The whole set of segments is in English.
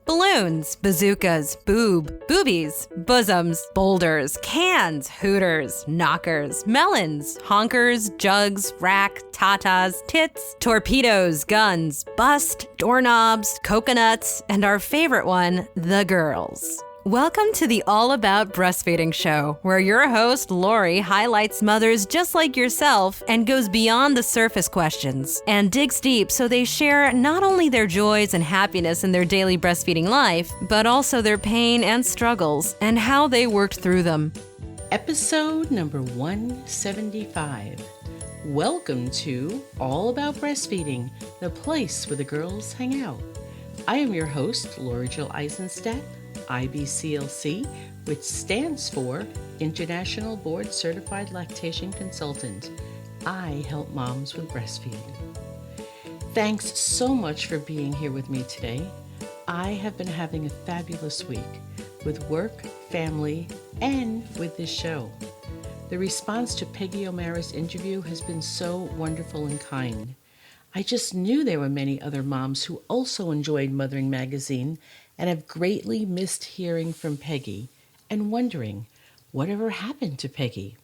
balloons, bazookas, boobies, bosoms, boulders, cans, hooters, knockers, melons, honkers, jugs, rack, tatas, tits, torpedoes, guns, bust, doorknobs, coconuts, and our favorite one, the girls. Welcome to the All About Breastfeeding show, where your host, Lori, highlights mothers just like yourself and goes beyond the surface questions and digs deep so they share not only their joys and happiness in their daily breastfeeding life, but also their pain and struggles and how they worked through them. Episode number 175. Welcome to All About Breastfeeding, the place where the girls hang out. I am your host, Jill Isenstadt, IBCLC, which stands for International Board Certified Lactation Consultant. I help moms with breastfeeding. Thanks so much for being here with me today. I have been having a fabulous week with work, family, and with this show. The response to Peggy O'Mara's interview has been so wonderful and kind. I just knew there were many other moms who also enjoyed Mothering Magazine and have greatly missed hearing from Peggy and wondering whatever happened to Peggy.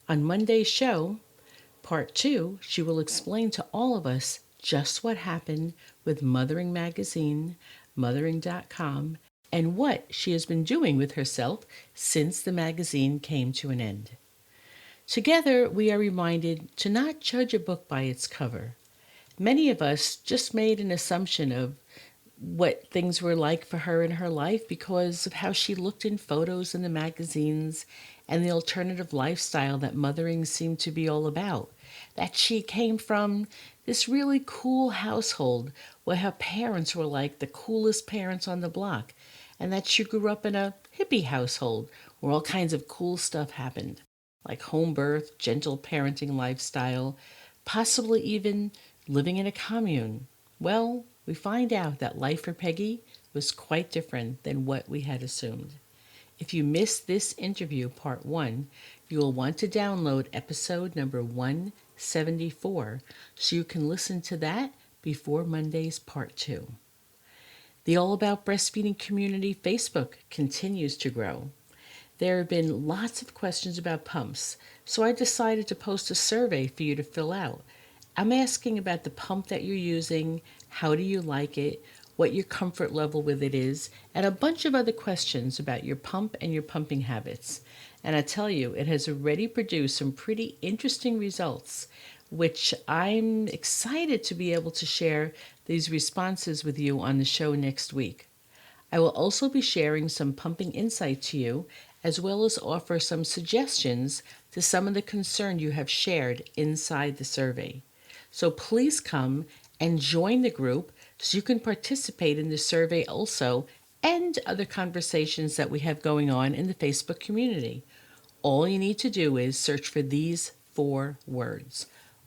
On Monday's show, part 2, she will explain to all of us just what happened with Mothering Magazine, mothering.com, and what she has been doing with herself since the magazine came to an end. Together, we are reminded to not judge a book by its cover. Many of us just made an assumption of what things were like for her in her life because of how she looked in photos in the magazines and the alternative lifestyle that mothering seemed to be all about. That she came from this really cool household where her parents were like the coolest parents on the block, and that she grew up in a hippie household where all kinds of cool stuff happened, like home birth, gentle parenting lifestyle, possibly even living in a commune. Well, we find out that life for Peggy was quite different than what we had assumed. If you missed this interview, part 1, you will want to download episode number 174 so you can listen to that before Monday's part 2. The All About Breastfeeding community Facebook continues to grow. There have been lots of questions about pumps, so I decided to post a survey for you to fill out. I'm asking about the pump that you're using, how do you like it, what your comfort level with it is, and a bunch of other questions about your pump and your pumping habits. And I tell you, it has already produced some pretty interesting results, which I'm excited to be able to share these responses with you on the show next week. I will also be sharing some pumping insight to you, as well as offer some suggestions to some of the concern you have shared inside the survey. So please come and join the group so you can participate in the survey also and other conversations that we have going on in the Facebook community. All you need to do is search for these 4 words,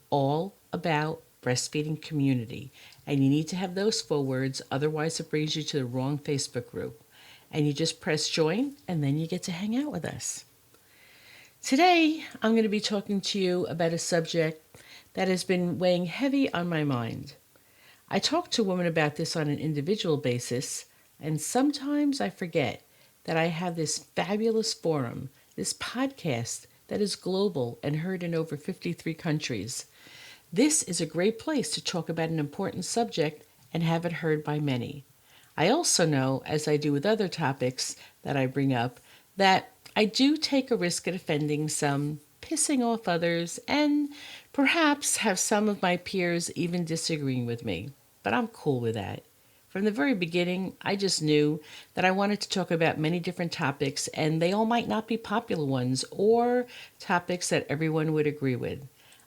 All About Breastfeeding Community. And you need to have those 4 words, otherwise it brings you to the wrong Facebook group. And you just press join and then you get to hang out with us. Today, I'm going to be talking to you about a subject that has been weighing heavy on my mind. I talk to women about this on an individual basis, and sometimes I forget that I have this fabulous forum, this podcast that is global and heard in over 53 countries. This is a great place to talk about an important subject and have it heard by many. I also know, as I do with other topics that I bring up, that I do take a risk at offending some, pissing off others, and perhaps have some of my peers even disagreeing with me. But I'm cool with that. From the very beginning, I just knew that I wanted to talk about many different topics, and they all might not be popular ones or topics that everyone would agree with.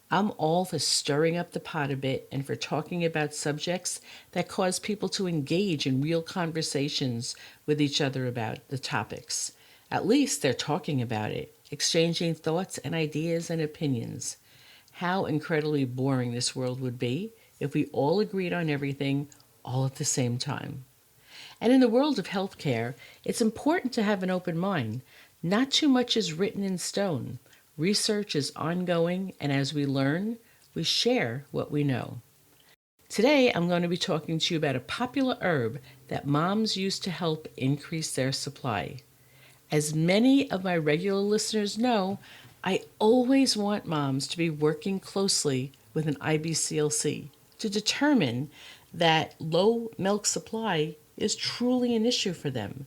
I'm all for stirring up the pot a bit and for talking about subjects that cause people to engage in real conversations with each other about the topics. At least they're talking about it, exchanging thoughts and ideas and opinions. How incredibly boring this world would be if we all agreed on everything all at the same time. And in the world of healthcare, it's important to have an open mind. Not too much is written in stone. Research is ongoing, and as we learn, we share what we know. Today, I'm going to be talking to you about a popular herb that moms use to help increase their supply. As many of my regular listeners know, I always want moms to be working closely with an IBCLC to determine that low milk supply is truly an issue for them.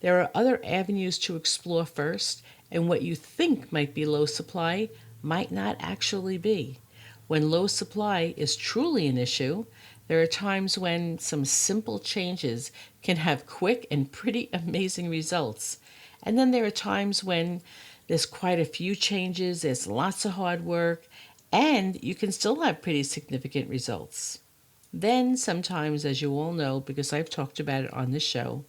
There are other avenues to explore first, and what you think might be low supply might not actually be. When low supply is truly an issue, there are times when some simple changes can have quick and pretty amazing results. And then there are times when there's quite a few changes, there's lots of hard work, and you can still have pretty significant results. Then sometimes, as you all know, because I've talked about it on this show,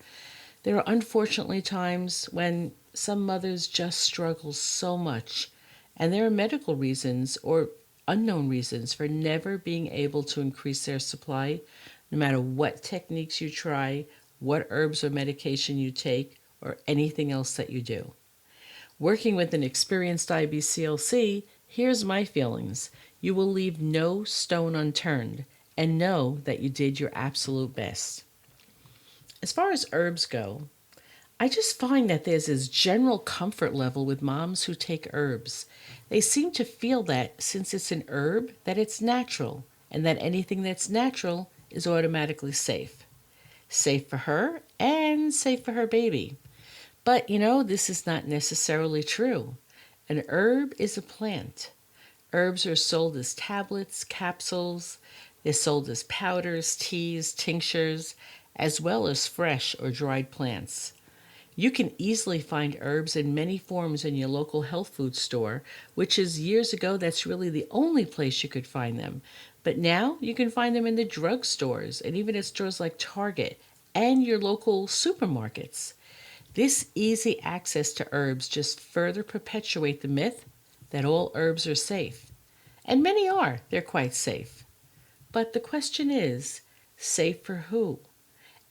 there are unfortunately times when some mothers just struggle so much, and there are medical reasons or unknown reasons for never being able to increase their supply, no matter what techniques you try, what herbs or medication you take, or anything else that you do. Working with an experienced IBCLC, here's my feelings. You will leave no stone unturned and know that you did your absolute best. As far as herbs go, I just find that there's this general comfort level with moms who take herbs. They seem to feel that since it's an herb, that it's natural, and that anything that's natural is automatically safe. Safe for her and safe for her baby. But this is not necessarily true. An herb is a plant. Herbs are sold as tablets, capsules. They're sold as powders, teas, tinctures, as well as fresh or dried plants. You can easily find herbs in many forms in your local health food store, which is years ago that's really the only place you could find them. But now you can find them in the drugstores and even at stores like Target and your local supermarkets. This easy access to herbs just further perpetuate the myth that all herbs are safe. And many are. They're quite safe. But the question is, safe for who?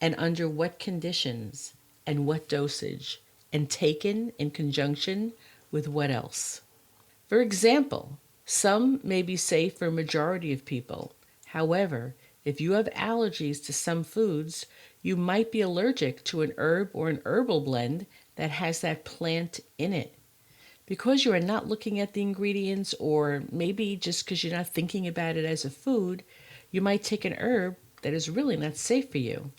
And under what conditions? And what dosage? And taken in conjunction with what else? For example, some may be safe for a majority of people. However, if you have allergies to some foods, you might be allergic to an herb or an herbal blend that has that plant in it. Because you are not looking at the ingredients, or maybe just because you're not thinking about it as a food, you might take an herb that is really not safe for you.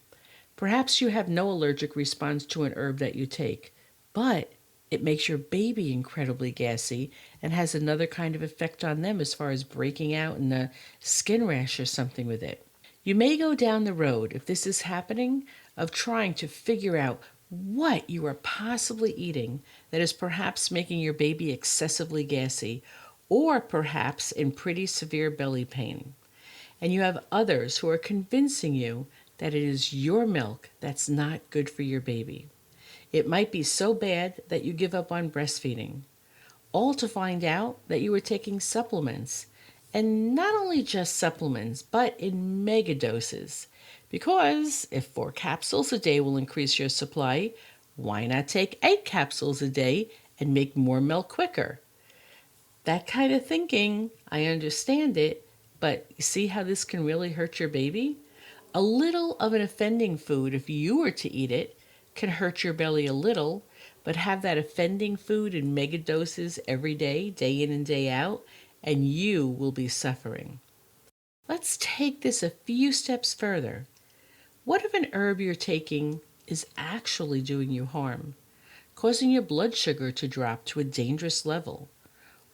Perhaps you have no allergic response to an herb that you take, but it makes your baby incredibly gassy and has another kind of effect on them as far as breaking out in a skin rash or something with it. You may go down the road, if this is happening, of trying to figure out what you are possibly eating that is perhaps making your baby excessively gassy, or perhaps in pretty severe belly pain. And you have others who are convincing you that it is your milk that's not good for your baby. It might be so bad that you give up on breastfeeding, all to find out that you were taking supplements, and not only just supplements, but in mega doses. Because if 4 capsules a day will increase your supply, why not take 8 capsules a day and make more milk quicker? That kind of thinking, I understand it, but you see how this can really hurt your baby? A little of an offending food, if you were to eat it, can hurt your belly a little, but have that offending food in mega doses every day, day in and day out, and you will be suffering. Let's take this a few steps further. What if an herb you're taking is actually doing you harm, causing your blood sugar to drop to a dangerous level?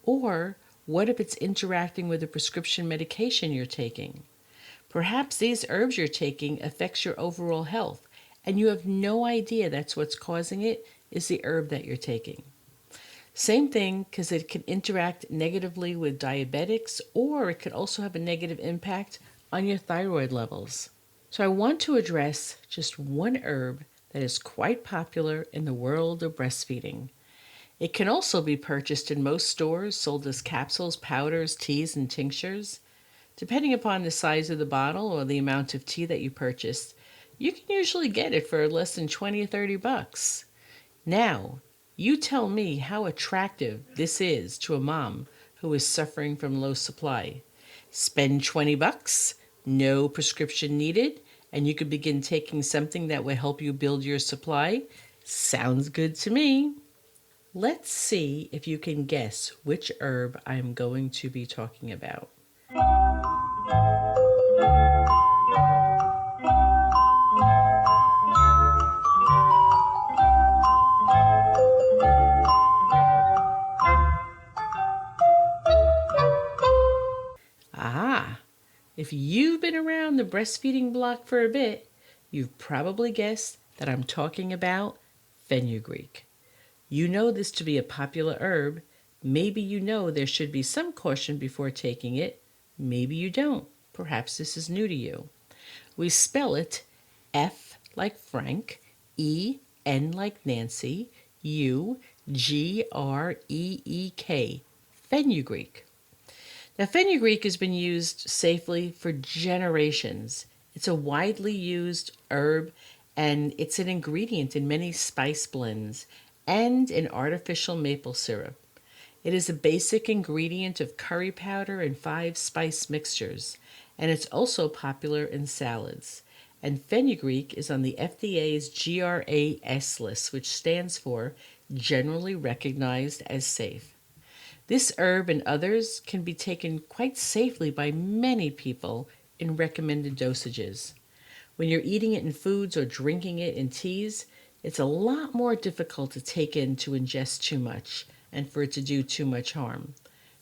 Or what if it's interacting with a prescription medication you're taking? Perhaps these herbs you're taking affects your overall health, and you have no idea that's what's causing it is the herb that you're taking. Same thing, because it can interact negatively with diabetics, or it could also have a negative impact on your thyroid levels. So I want to address just one herb that is quite popular in the world of breastfeeding. It can also be purchased in most stores, sold as capsules, powders, teas, and tinctures. Depending upon the size of the bottle or the amount of tea that you purchased, you can usually get it for less than $20 or $30. Now, you tell me how attractive this is to a mom who is suffering from low supply. Spend $20? no prescription needed, and you could begin taking something that will help you build your supply. Sounds good to me. Let's see if you can guess which herb I'm going to be talking about. Ah, if you've been around the breastfeeding block for a bit, you've probably guessed that I'm talking about fenugreek. You know this to be a popular herb. Maybe you know there should be some caution before taking it. Maybe you don't. Perhaps this is new to you. We spell it F like Frank, E, N like Nancy, U, Greek, fenugreek. Now, fenugreek has been used safely for generations. It's a widely used herb, and it's an ingredient in many spice blends and in artificial maple syrup. It is a basic ingredient of curry powder and 5 spice mixtures, and it's also popular in salads. And fenugreek is on the FDA's GRAS list, which stands for Generally Recognized as Safe. This herb and others can be taken quite safely by many people in recommended dosages. When you're eating it in foods or drinking it in teas, it's a lot more difficult to take in to ingest too much and for it to do too much harm.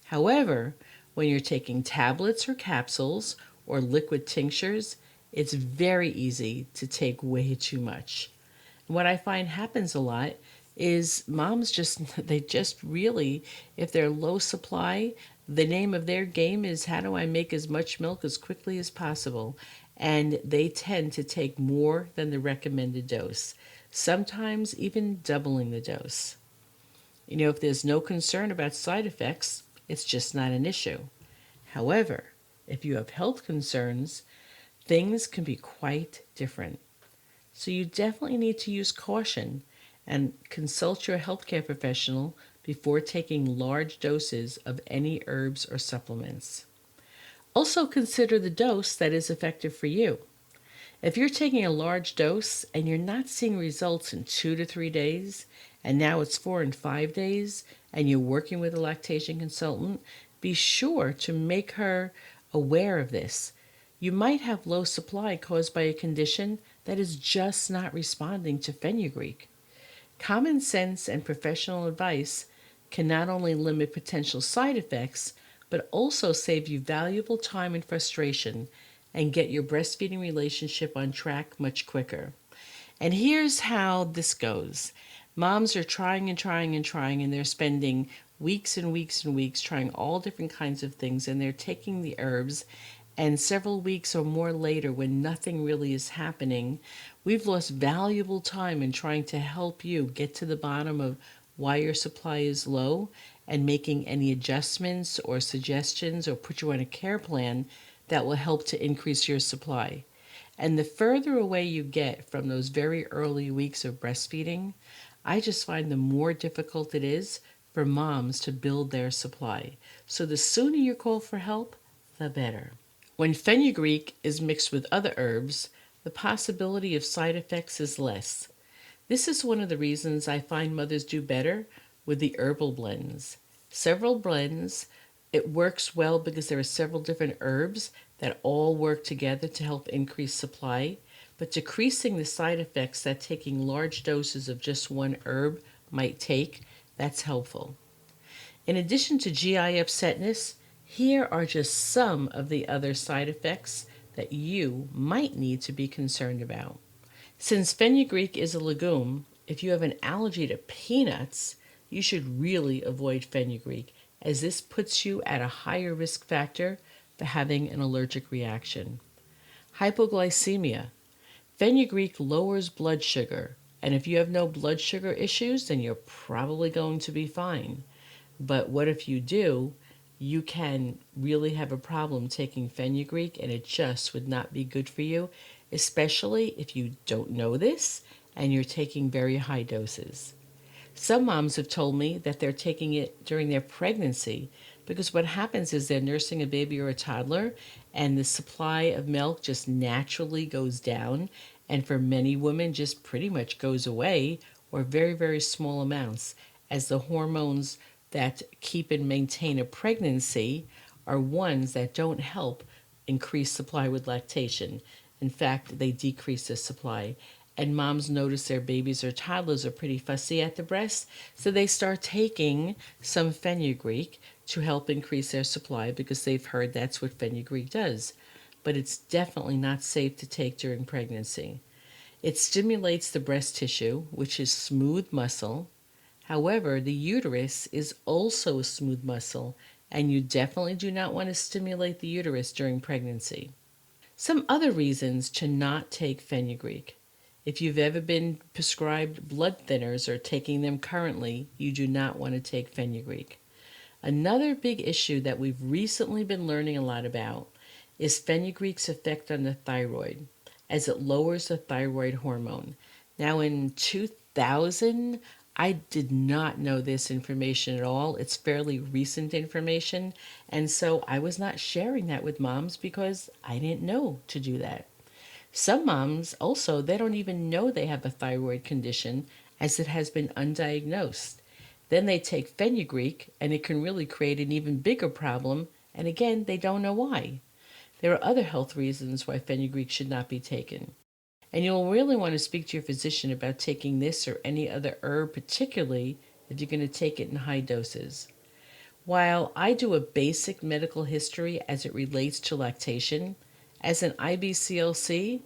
However, when you're taking tablets or capsules or liquid tinctures, it's very easy to take way too much. And what I find happens a lot is moms they just really, if they're low supply, the name of their game is how do I make as much milk as quickly as possible? And they tend to take more than the recommended dose, sometimes even doubling the dose. If there's no concern about side effects, it's just not an issue. However, if you have health concerns, things can be quite different. So you definitely need to use caution and consult your healthcare professional before taking large doses of any herbs or supplements. Also consider the dose that is effective for you. If you're taking a large dose and you're not seeing results in 2 to 3 days, and now it's 4 and 5 days, and you're working with a lactation consultant, be sure to make her aware of this. You might have low supply caused by a condition that is just not responding to fenugreek. Common sense and professional advice can not only limit potential side effects, but also save you valuable time and frustration and get your breastfeeding relationship on track much quicker. And here's how this goes. Moms are trying and trying and trying, and they're spending weeks and weeks and weeks trying all different kinds of things, and they're taking the herbs, and several weeks or more later, when nothing really is happening, we've lost valuable time in trying to help you get to the bottom of why your supply is low and making any adjustments or suggestions or put you on a care plan that will help to increase your supply. And the further away you get from those very early weeks of breastfeeding, I just find the more difficult it is for moms to build their supply. So the sooner you call for help, the better. When fenugreek is mixed with other herbs, the possibility of side effects is less. This is one of the reasons I find mothers do better with the herbal blends. Several blends, it works well because there are several different herbs that all work together to help increase supply, but decreasing the side effects that taking large doses of just one herb might take, that's helpful. In addition to GI upsetness, here are just some of the other side effects that you might need to be concerned about. Since fenugreek is a legume, if you have an allergy to peanuts, you should really avoid fenugreek, as this puts you at a higher risk factor for having an allergic reaction. Hypoglycemia. Fenugreek lowers blood sugar, and if you have no blood sugar issues, then you're probably going to be fine. But what if you do? You can really have a problem taking fenugreek, and it just would not be good for you, especially if you don't know this and you're taking very high doses. Some moms have told me that they're taking it during their pregnancy because what happens is they're nursing a baby or a toddler, and the supply of milk just naturally goes down, and for many women just pretty much goes away, or very, very small amounts, as the hormones that keep and maintain a pregnancy are ones that don't help increase supply with lactation. In fact, they decrease the supply. And moms notice their babies or toddlers are pretty fussy at the breast, so they start taking some fenugreek to help increase their supply because they've heard that's what fenugreek does. But it's definitely not safe to take during pregnancy. It stimulates the breast tissue, which is smooth muscle. However, the uterus is also a smooth muscle, and you definitely do not want to stimulate the uterus during pregnancy. Some other reasons to not take fenugreek. If you've ever been prescribed blood thinners or taking them currently, you do not want to take fenugreek. Another big issue that we've recently been learning a lot about is fenugreek's effect on the thyroid, as it lowers the thyroid hormone. Now, in 2000, I did not know this information at all. It's fairly recent information, and so I was not sharing that with moms because I didn't know to do that. Some moms also, they don't even know they have a thyroid condition as it has been undiagnosed. Then they take fenugreek and it can really create an even bigger problem, and again, they don't know why. There are other health reasons why fenugreek should not be taken. And you'll really want to speak to your physician about taking this or any other herb, particularly if you're going to take it in high doses. While I do a basic medical history as it relates to lactation, as an IBCLC,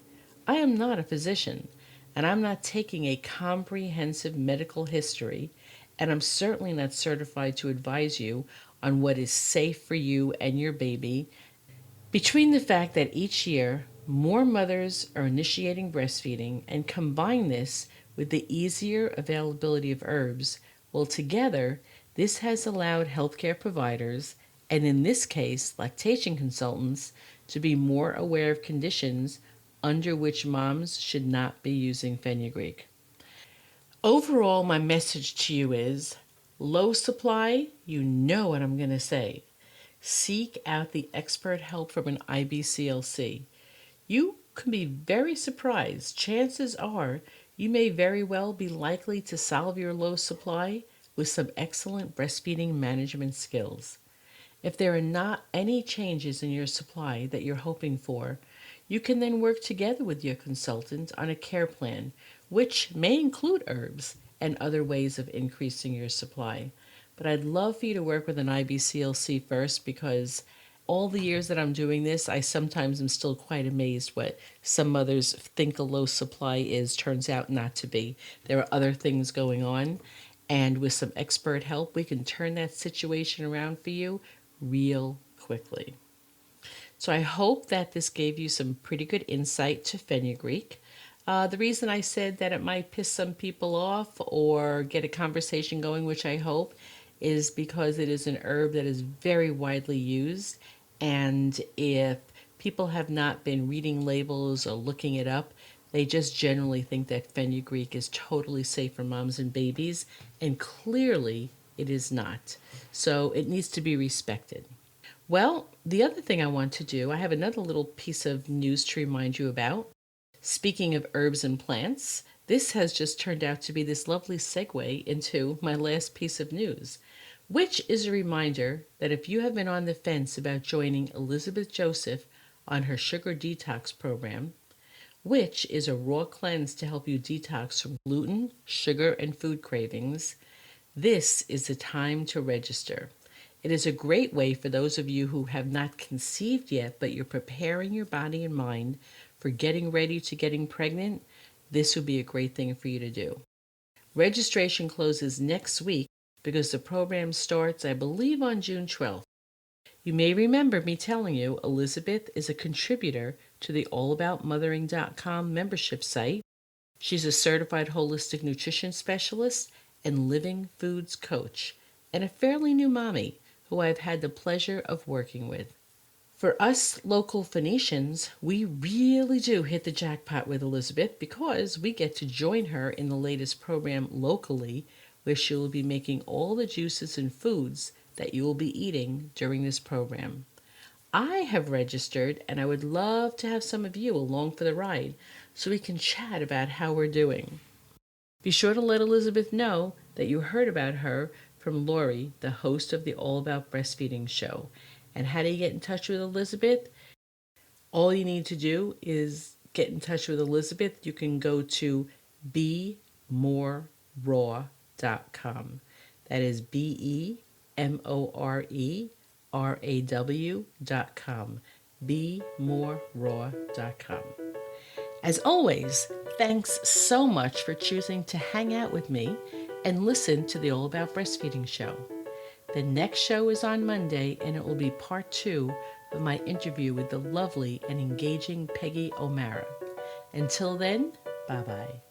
I am not a physician, and I'm not taking a comprehensive medical history, and I'm certainly not certified to advise you on what is safe for you and your baby. Between the fact that each year more mothers are initiating breastfeeding and combine this with the easier availability of herbs, well, together, this has allowed healthcare providers, and in this case, lactation consultants, to be more aware of conditions under which moms should not be using fenugreek. Overall, my message to you is low supply, you know what I'm going to say. Seek out the expert help from an IBCLC. You can be very surprised. Chances are you may very well be likely to solve your low supply with some excellent breastfeeding management skills. If there are not any changes in your supply that you're hoping for, you can then work together with your consultant on a care plan, which may include herbs and other ways of increasing your supply. But I'd love for you to work with an IBCLC first, because all the years that I'm doing this, I sometimes am still quite amazed what some mothers think a low supply is, turns out not to be. There are other things going on, and with some expert help, we can turn that situation around for you real quickly. So I hope that this gave you some pretty good insight to fenugreek. The reason I said that it might piss some people off or get a conversation going, which I hope, is because it is an herb that is very widely used. And if people have not been reading labels or looking it up, they just generally think that fenugreek is totally safe for moms and babies, and clearly it is not. So it needs to be respected. Well, the other thing I want to do, I have another little piece of news to remind you about. Speaking of herbs and plants, this has just turned out to be this lovely segue into my last piece of news, which is a reminder that if you have been on the fence about joining Elizabeth Joseph on her sugar detox program, which is a raw cleanse to help you detox from gluten, sugar, and food cravings, this is the time to register. It is a great way for those of you who have not conceived yet, but you're preparing your body and mind for getting ready to getting pregnant. This would be a great thing for you to do. Registration closes next week because the program starts, I believe, on June 12th. You may remember me telling you Elizabeth is a contributor to the allaboutmothering.com membership site. She's a certified holistic nutrition specialist and living foods coach, and a fairly new mommy who I've had the pleasure of working with. For us local Phoenicians, we really do hit the jackpot with Elizabeth because we get to join her in the latest program locally, where she will be making all the juices and foods that you will be eating during this program. I have registered, and I would love to have some of you along for the ride so we can chat about how we're doing. Be sure to let Elizabeth know that you heard about her from Lori, the host of the All About Breastfeeding show. And how do you get in touch with Elizabeth? All you need to do is get in touch with Elizabeth. You can go to BeMoreRaw.com. That is BeMoreRaw.com. BeMoreRaw.com. As always, thanks so much for choosing to hang out with me and listen to the All About Breastfeeding show. The next show is on Monday, and it will be part 2 of my interview with the lovely and engaging Peggy O'Mara. Until then, bye-bye.